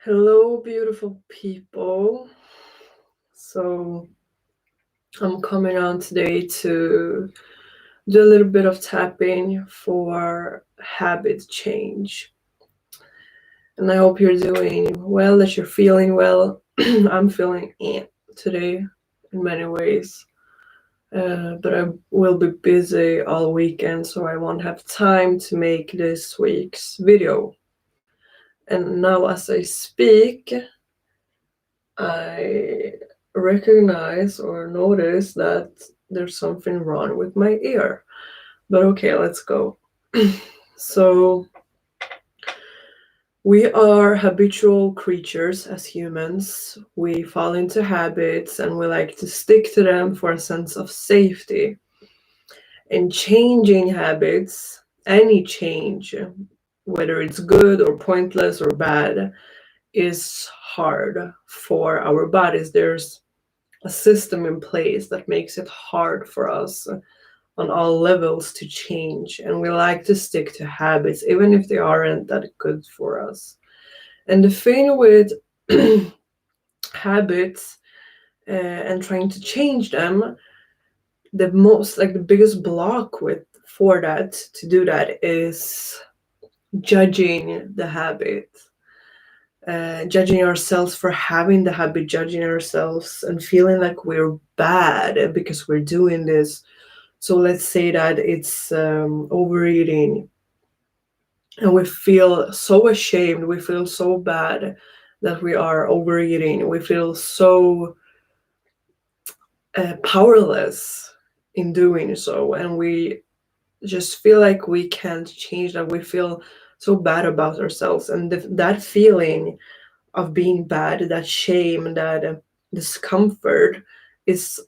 Hello, beautiful people. So, I'm coming on today to do a little bit of tapping for habit change. And I hope you're doing well, that you're feeling well. I'm feeling today in many ways. But I will be busy all weekend, so I won't have time to make this week's video. And now, as I speak, I recognize or notice that there's something wrong with my ear. But okay, let's go. So, we are habitual creatures as humans. We fall into habits and we like to stick to them for a sense of safety. And changing habits, any change, whether it's good or pointless or bad, is hard for our bodies. There's a system in place that makes it hard for us on all levels to change, and we like to stick to habits even if they aren't that good for us. And the thing with habits and trying to change them, the most, like, the biggest block with for that to do that is judging the habit, judging ourselves for having the habit, judging ourselves and feeling like we're bad because we're doing this. So let's say that it's overeating, and we feel so ashamed, we feel so bad that we are overeating, we feel so powerless in doing so, and we just feel like we can't change that. We feel so bad about ourselves, and that feeling of being bad, that shame, that discomfort is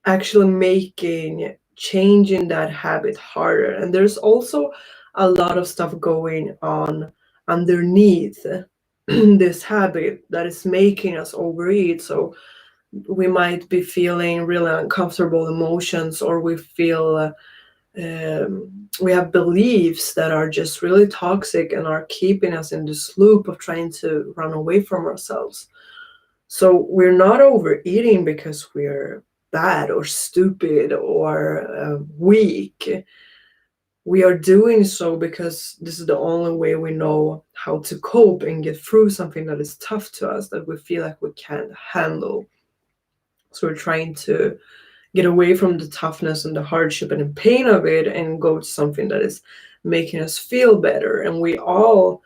actually making changing that habit harder. And there's also a lot of stuff going on underneath this habit that is making us overeat. So we might be feeling really uncomfortable emotions, or we feel we have beliefs that are just really toxic and are keeping us in this loop of trying to run away from ourselves. So we're not overeating because we're bad or stupid or weak. We are doing so because this is the only way we know how to cope and get through something that is tough to us, that we feel like we can't handle. So we're trying to get away from the toughness and the hardship and the pain of it and go to something that is making us feel better. And we all,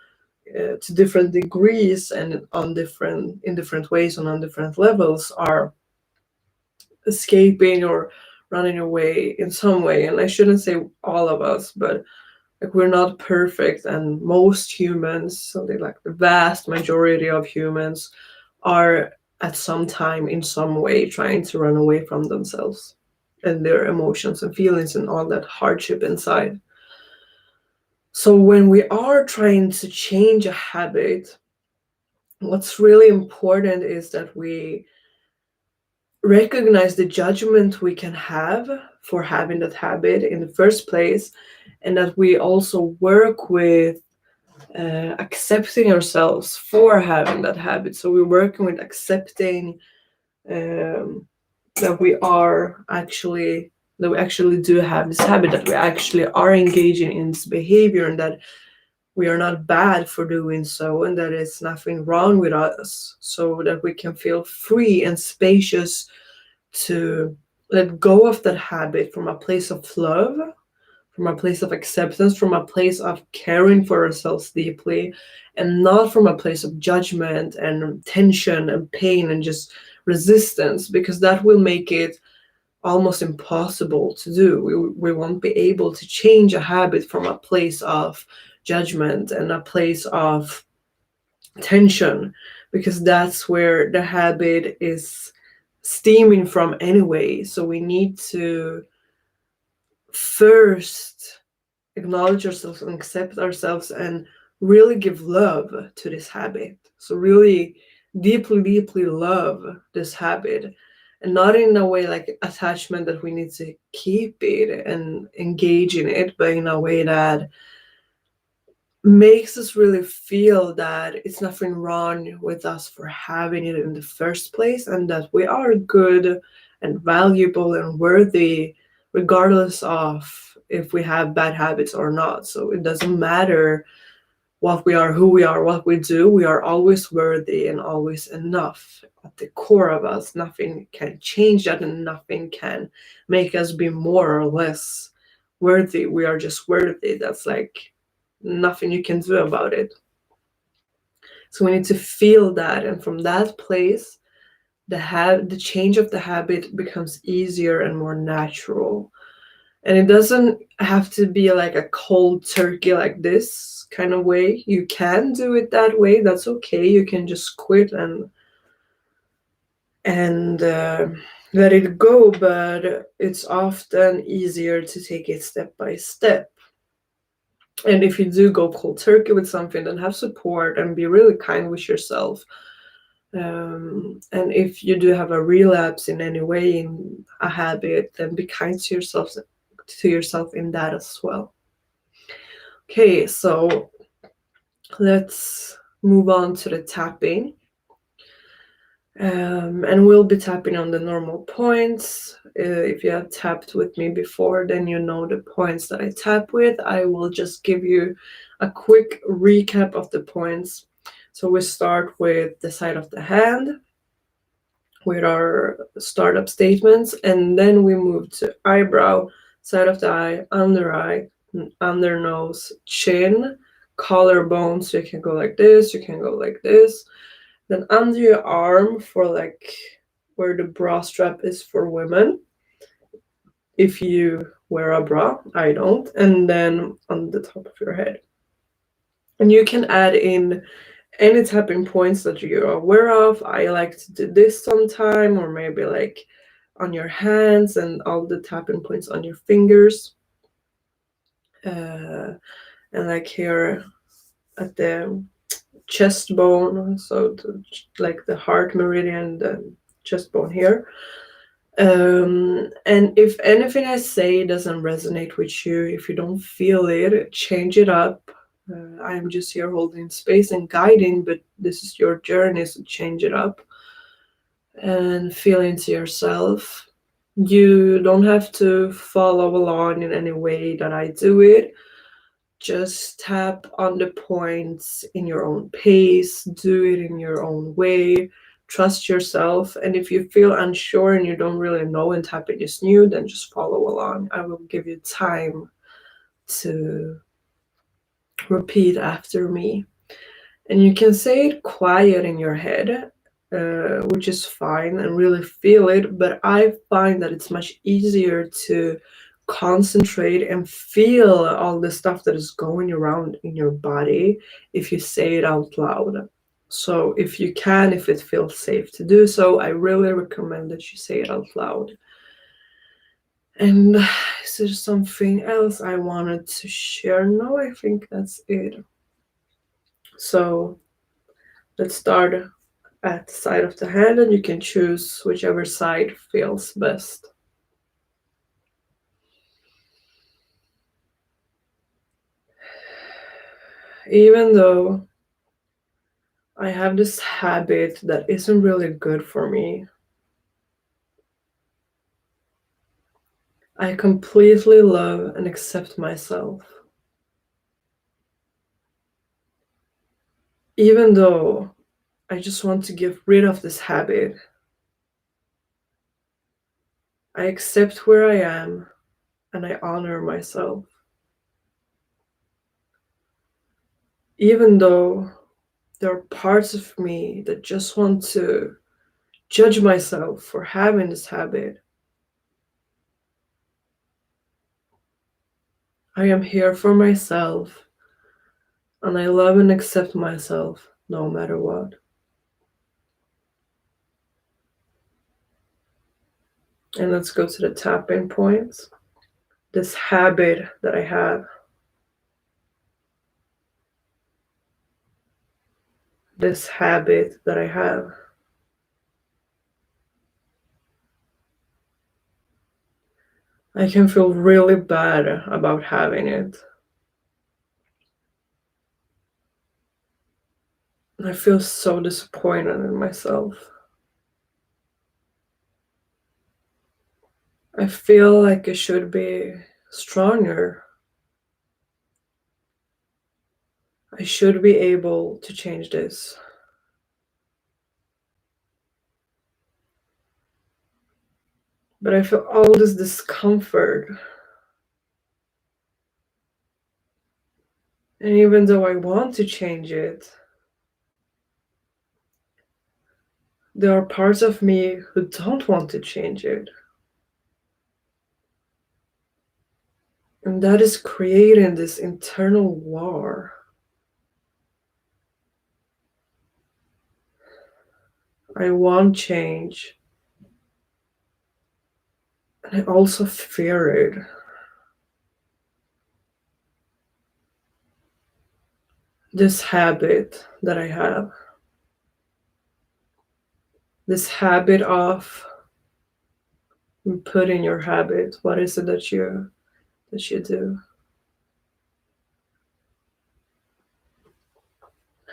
to different degrees and on different in different ways and on different levels, are escaping or running away in some way. And I shouldn't say all of us, but like, we're not perfect, and most humans, so they, like, the vast majority of humans, are at some time in some way trying to run away from themselves and their emotions and feelings and all that hardship inside. So when we are trying to change a habit, what's really important is that we recognize the judgment we can have for having that habit in the first place, and that we also work with accepting ourselves for having that habit. So we're working with accepting that we actually do have this habit, that we actually are engaging in this behavior, and that we are not bad for doing so, and that it's nothing wrong with us, so that we can feel free and spacious to let go of that habit from a place of love, from a place of acceptance, from a place of caring for ourselves deeply, and not from a place of judgment and tension and pain and just resistance, because that will make it almost impossible to do. We won't be able to change a habit from a place of judgment and a place of tension, because that's where the habit is stemming from anyway. So we need to first acknowledge ourselves and accept ourselves and really give love to this habit. So really deeply, deeply love this habit, and not in a way like attachment that we need to keep it and engage in it, but in a way that makes us really feel that it's nothing wrong with us for having it in the first place, and that we are good and valuable and worthy regardless of if we have bad habits or not. So it doesn't matter what we are, who we are, what we do, we are always worthy and always enough at the core of us. Nothing can change that, and nothing can make us be more or less worthy. We are just worthy. That's like nothing you can do about it. So we need to feel that, and from that place, the change of the habit becomes easier and more natural. And it doesn't have to be like a cold turkey like this kind of way. You can do it that way. That's okay. You can just quit and let it go. But it's often easier to take it step by step. And if you do go cold turkey with something, then have support and be really kind with yourself. And if you do have a relapse in any way in a habit, then be kind to yourself in that as well. Okay, so let's move on to the tapping. And we'll be tapping on the normal points. If you have tapped with me before, then you know the points that I tap with. I will just give you a quick recap of the points. So we start with the side of the hand with our startup statements, and then we move to eyebrow, side of the eye, under nose, chin, collarbone. So you can go like this, you can go like this. Then under your arm for like where the bra strap is for women, if you wear a bra, I don't. And then on the top of your head. And you can add in any tapping points that you're aware of. I like to do this sometime, or maybe like on your hands and all the tapping points on your fingers. And like here at the chest bone, so like the heart meridian, the chest bone here. And if anything I say doesn't resonate with you, if you don't feel it, change it up. I'm just here holding space and guiding, but this is your journey, so change it up and feel into yourself. You don't have to follow along in any way that I do it. Just tap on the points in your own pace, do it in your own way, trust yourself. And if you feel unsure and you don't really know and tap it is new, then just follow along. I will give you time to repeat after me. And you can say it quiet in your head, which is fine, and really feel it. But I find that it's much easier to concentrate and feel all the stuff that is going around in your body if you say it out loud. So if you can, if it feels safe to do so, I really recommend that you say it out loud. And is there something else I wanted to share? No, I think that's it. So let's start at the side of the hand, and you can choose whichever side feels best. Even though I have this habit that isn't really good for me, I completely love and accept myself. Even though I just want to get rid of this habit, I accept where I am and I honor myself. Even though there are parts of me that just want to judge myself for having this habit, I am here for myself and I love and accept myself no matter what. And let's go to the tapping points. This habit that I have, this habit that I have. I can feel really bad about having it. I feel so disappointed in myself. I feel like I should be stronger. I should be able to change this. But I feel all this discomfort. And even though I want to change it, there are parts of me who don't want to change it. And that is creating this internal war. I want change. And I also fear it. This habit that I have. This habit of put in your habit. What is it that you do?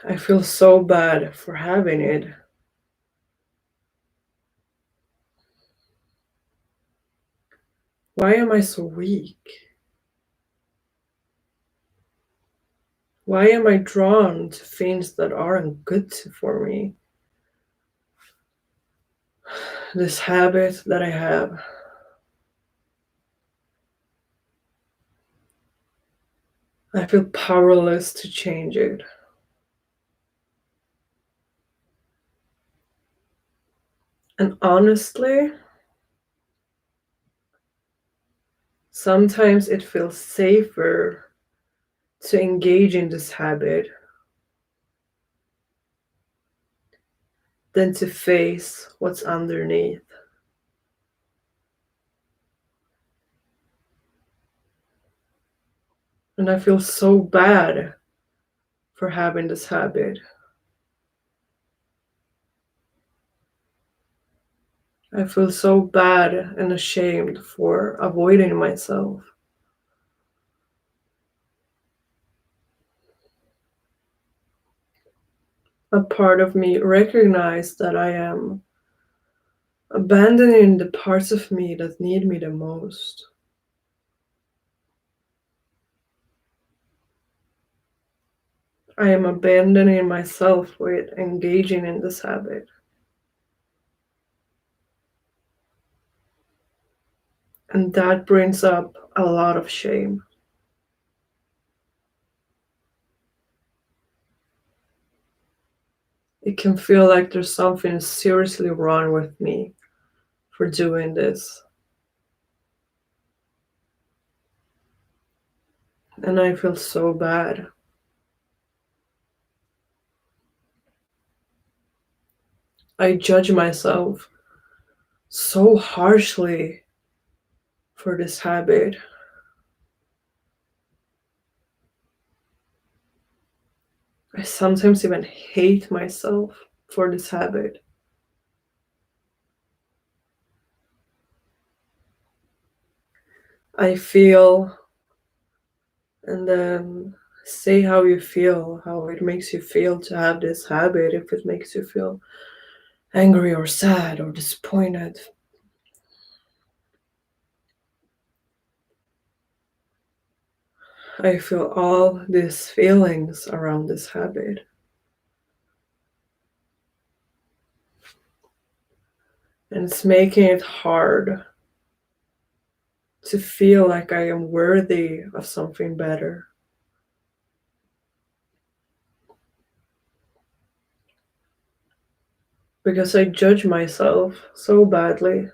I feel so bad for having it. Why am I so weak? Why am I drawn to things that aren't good for me? This habit that I have. I feel powerless to change it. And honestly, sometimes it feels safer to engage in this habit than to face what's underneath. And I feel so bad for having this habit. I feel so bad and ashamed for avoiding myself. A part of me recognizes that I am abandoning the parts of me that need me the most. I am abandoning myself with engaging in this habit. And that brings up a lot of shame. It can feel like there's something seriously wrong with me for doing this. And I feel so bad. I judge myself so harshly for this habit. I sometimes even hate myself for this habit. I feel and then say how you feel, how it makes you feel to have this habit, if it makes you feel angry or sad or disappointed. I feel all these feelings around this habit. And it's making it hard to feel like I am worthy of something better. Because I judge myself so badly.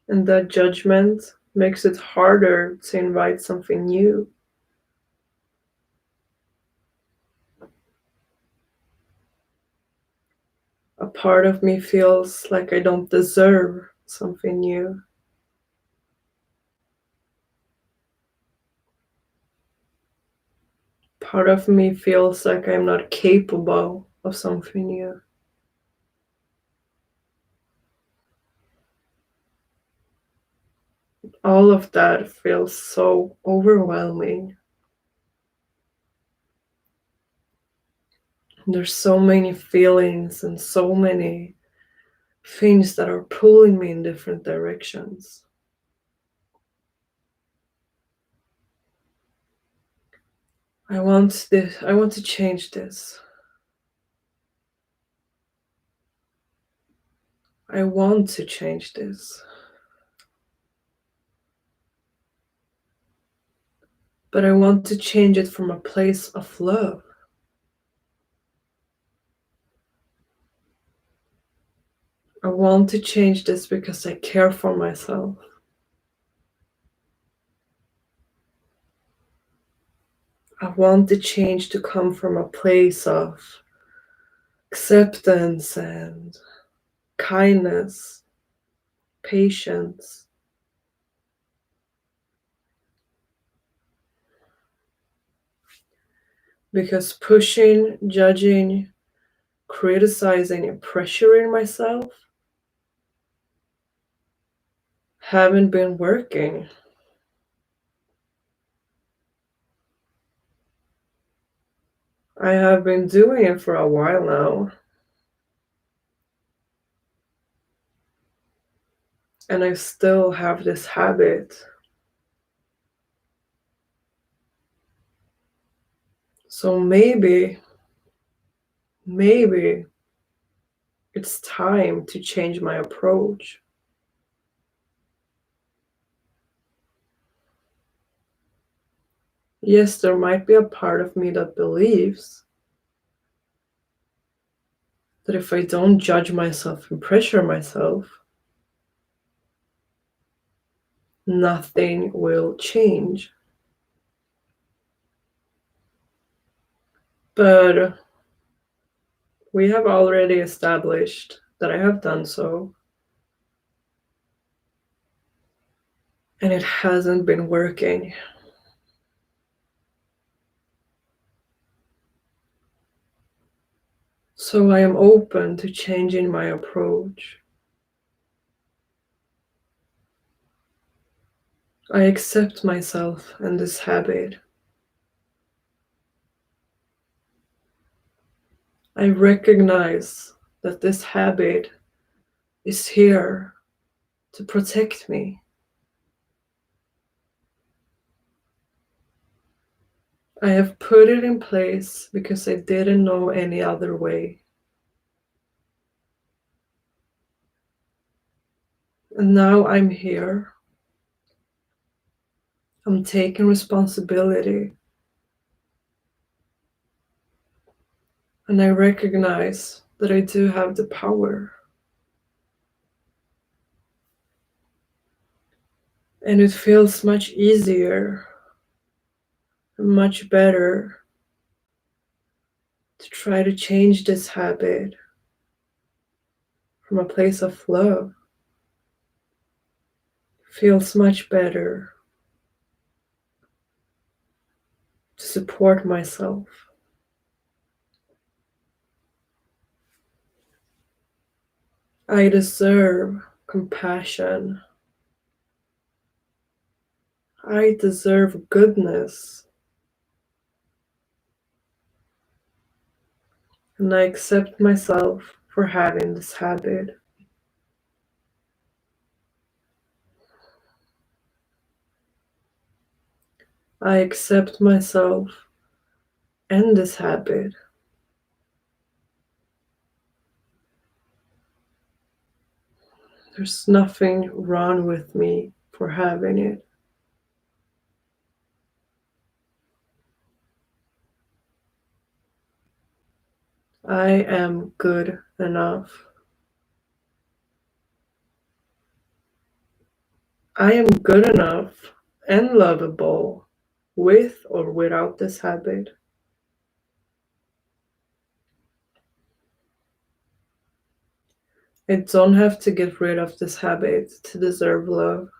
And that judgment makes it harder to invite something new. A part of me feels like I don't deserve something new. Part of me feels like I'm not capable of something new. All of that feels so overwhelming. There's so many feelings and so many things that are pulling me in different directions. I want this. I want to change this. I want to change this. But I want to change it from a place of love. I want to change this because I care for myself. I want the change to come from a place of acceptance and kindness, patience. Because pushing, judging, criticizing, and pressuring myself haven't been working. I have been doing it for a while now. And I still have this habit. So maybe it's time to change my approach. Yes, there might be a part of me that believes that if I don't judge myself and pressure myself, nothing will change. But we have already established that I have done so, and it hasn't been working. So I am open to changing my approach. I accept myself and this habit. I recognize that this habit is here to protect me. I have put it in place because I didn't know any other way. And now I'm here. I'm taking responsibility. And I recognize that I do have the power. And it feels much easier and much better to try to change this habit from a place of love. It feels much better to support myself. I deserve compassion. I deserve goodness. And I accept myself for having this habit. I accept myself and this habit. There's nothing wrong with me for having it. I am good enough. I am good enough and lovable with or without this habit. I don't have to get rid of this habit to deserve love.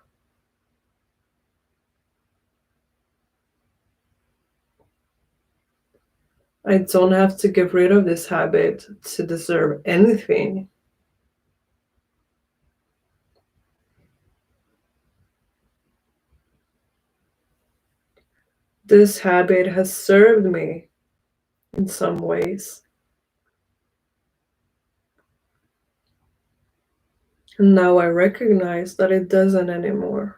I don't have to get rid of this habit to deserve anything. This habit has served me in some ways. And now I recognize that it doesn't anymore.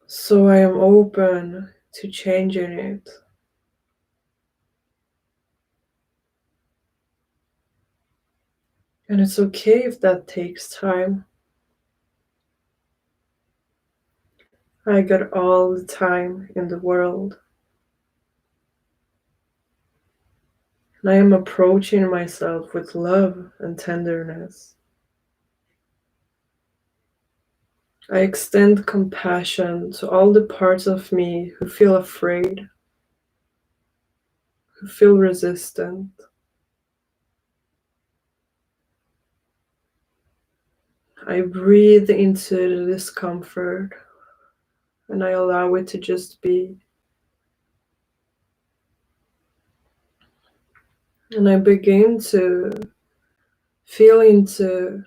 So I am open to changing it. And it's okay if that takes time. I got all the time in the world. And I am approaching myself with love and tenderness. I extend compassion to all the parts of me who feel afraid, who feel resistant. I breathe into the discomfort and I allow it to just be. And I begin to feel into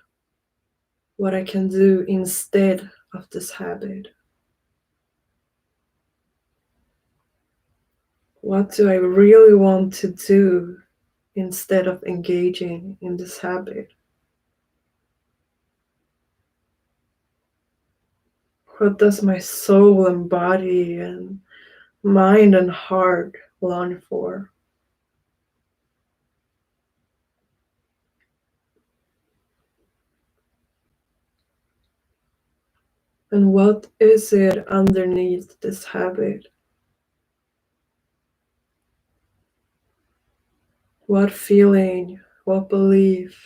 what I can do instead of this habit. What do I really want to do instead of engaging in this habit? What does my soul and body and mind and heart long for? And what is it underneath this habit? What feeling, what belief,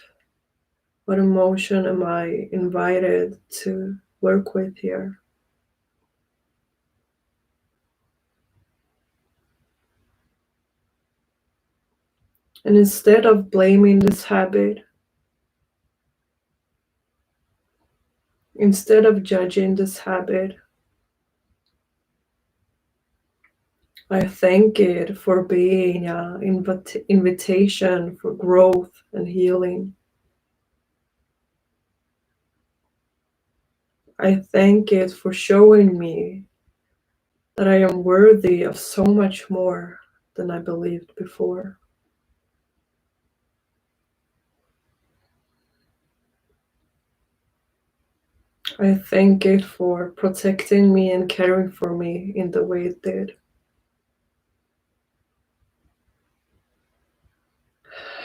what emotion am I invited to work with here? And instead of blaming this habit, instead of judging this habit, I thank it for being an invitation for growth and healing. I thank it for showing me that I am worthy of so much more than I believed before. I thank it for protecting me and caring for me in the way it did.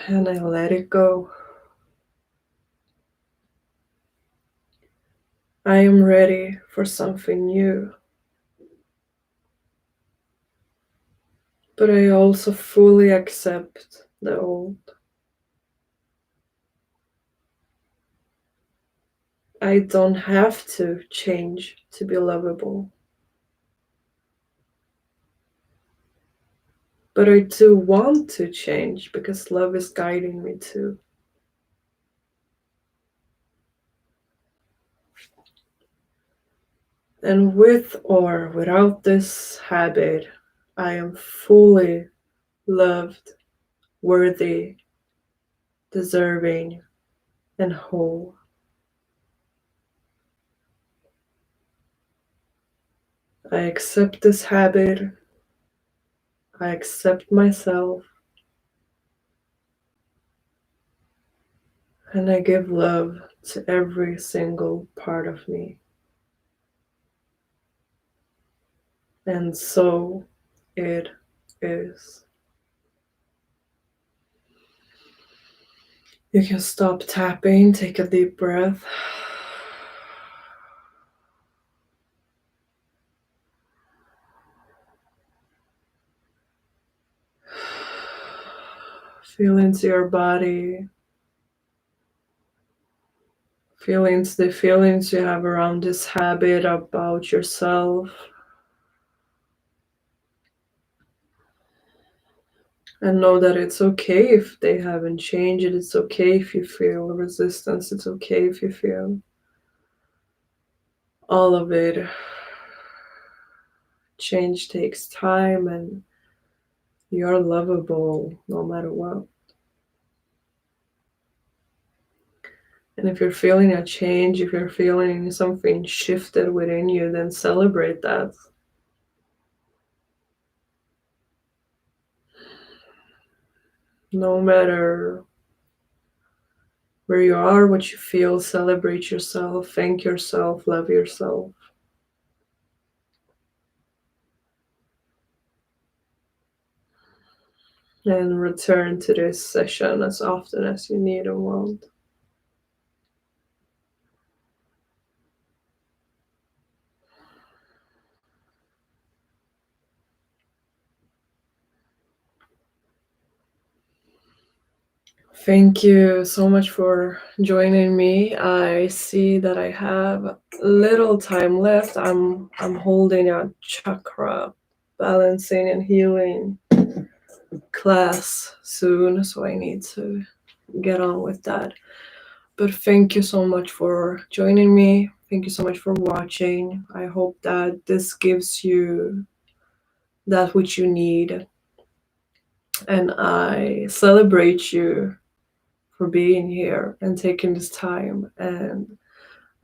And I let it go. I am ready for something new. But I also fully accept the old. I don't have to change to be lovable. But I do want to change because love is guiding me to. And with or without this habit, I am fully loved, worthy, deserving, and whole. I accept this habit. I accept myself. And I give love to every single part of me. And so it is. You can stop tapping, take a deep breath. Feel into your body. Feel into the feelings you have around this habit about yourself. And know that it's okay if they haven't changed. It's okay if you feel resistance. It's okay if you feel all of it. Change takes time and you're lovable no matter what. And if you're feeling a change, if you're feeling something shifted within you, then celebrate that. No matter where you are, what you feel, celebrate yourself, thank yourself, love yourself. And return to this session as often as you need and want. Thank you so much for joining me. I see that I have little time left. I'm holding a chakra balancing and healing class soon, so I need to get on with that. But thank you so much for joining me. Thank you so much for watching. I hope that this gives you that which you need. And I celebrate you for being here and taking this time and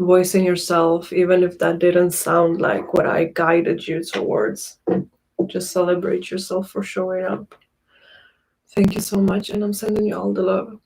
voicing yourself, even if that didn't sound like what I guided you towards. Just celebrate yourself for showing up. Thank you so much, and I'm sending you all the love.